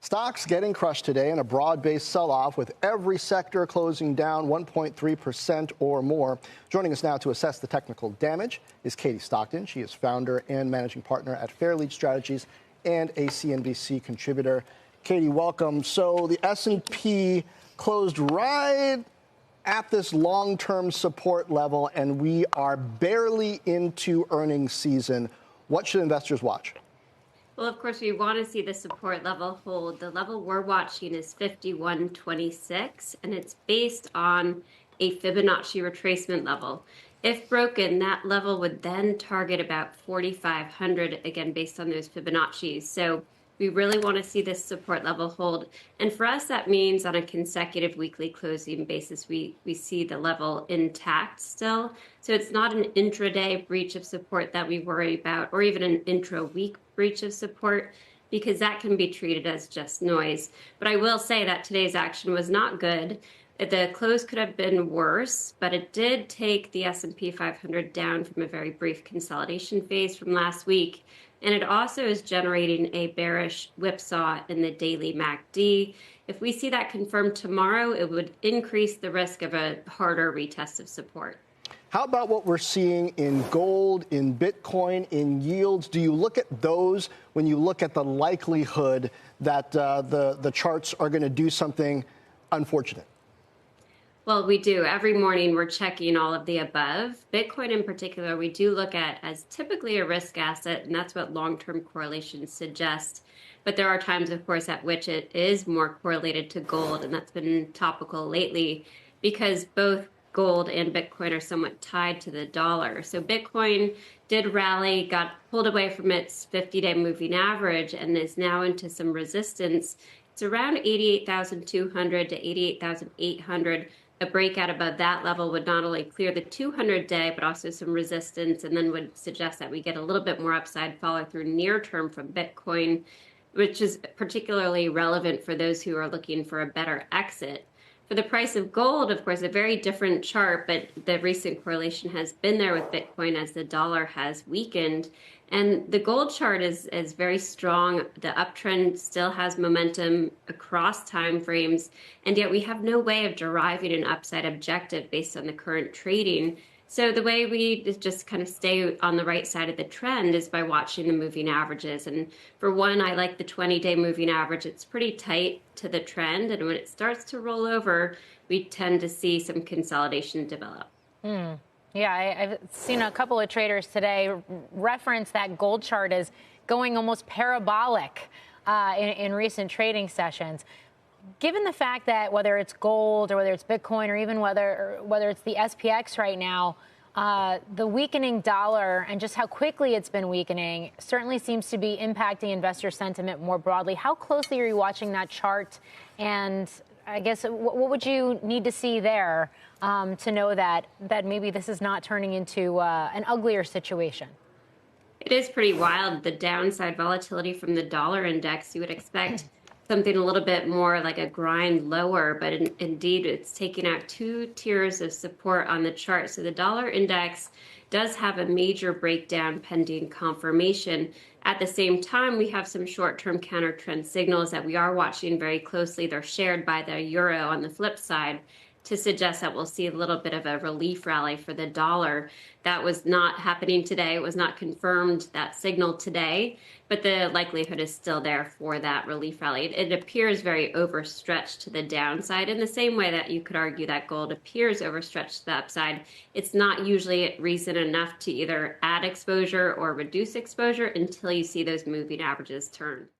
Stocks getting crushed today in a broad-based sell-off with every sector closing down 1.3% or more. Joining us now to assess the technical damage is Katie Stockton. She is founder and managing partner at Fairlead Strategies and a CNBC contributor. Katie, welcome. So the S&P closed right at this long-term support level, and we are barely into earnings season. What should investors watch? Well, of course, we want to see the support level hold. The level we're watching is 51.26, and it's based on a Fibonacci retracement level. If broken, that level would then target about 4,500, again, based on those Fibonacci's. So we really want to see this support level hold. And for us, that means on a consecutive weekly closing basis, we see the level intact still. So it's not an intraday breach of support that we worry about, or even an intra-week breach of support, because that can be treated as just noise. But I will say that today's action was not good. The close could have been worse, but it did take the S&P 500 down from a very brief consolidation phase from last week. And it also is generating a bearish whipsaw in the daily MACD. If we see that confirmed tomorrow, it would increase the risk of a harder retest of support. How about what we're seeing in gold, in Bitcoin, in yields? Do you look at those when you look at the likelihood that the charts are going to do something unfortunate? Well, we do. Every morning we're checking all of the above. Bitcoin in particular, we do look at as typically a risk asset, and that's what long-term correlations suggest. But there are times, of course, at which it is more correlated to gold, and that's been topical lately because both gold and Bitcoin are somewhat tied to the dollar. So Bitcoin did rally, got pulled away from its 50-day moving average, and is now into some resistance. It's around 88,200 to 88,800. A breakout above that level would not only clear the 200-day, but also some resistance, and then would suggest that we get a little bit more upside follow through near term from Bitcoin, which is particularly relevant for those who are looking for a better exit. For the price of gold, of course, a very different chart, but the recent correlation has been there with Bitcoin as the dollar has weakened. And the gold chart is very strong. The uptrend still has momentum across time frames, and yet we have no way of deriving an upside objective based on the current trading. So the way we just kind of stay on the right side of the trend is by watching the moving averages. And for one, I like the 20-day moving average. It's pretty tight to the trend, and when it starts to roll over, we tend to see some consolidation develop. Yeah, I've seen a couple of traders today reference that gold chart as going almost parabolic in recent trading sessions. Given the fact that whether it's gold or whether it's Bitcoin or even whether it's the SPX right now, the weakening dollar and just how quickly it's been weakening certainly seems to be impacting investor sentiment more broadly. How closely are you watching that chart? And I guess what would you need to see there to know that maybe this is not turning into an uglier situation? It is pretty wild, the downside volatility from the dollar index. You would expect something a little bit more like a grind lower, but indeed it's taking out two tiers of support on the chart. So the dollar index does have a major breakdown pending confirmation. At the same time, we have some short-term counter-trend signals that we are watching very closely. They're shared by the euro on the flip side to suggest that we'll see a little bit of a relief rally for the dollar. That was not happening today. It was not confirmed, that signal today, but the likelihood is still there for that relief rally. It appears very overstretched to the downside in the same way that you could argue that gold appears overstretched to the upside. It's not usually reason enough to either add exposure or reduce exposure until you see those moving averages turn.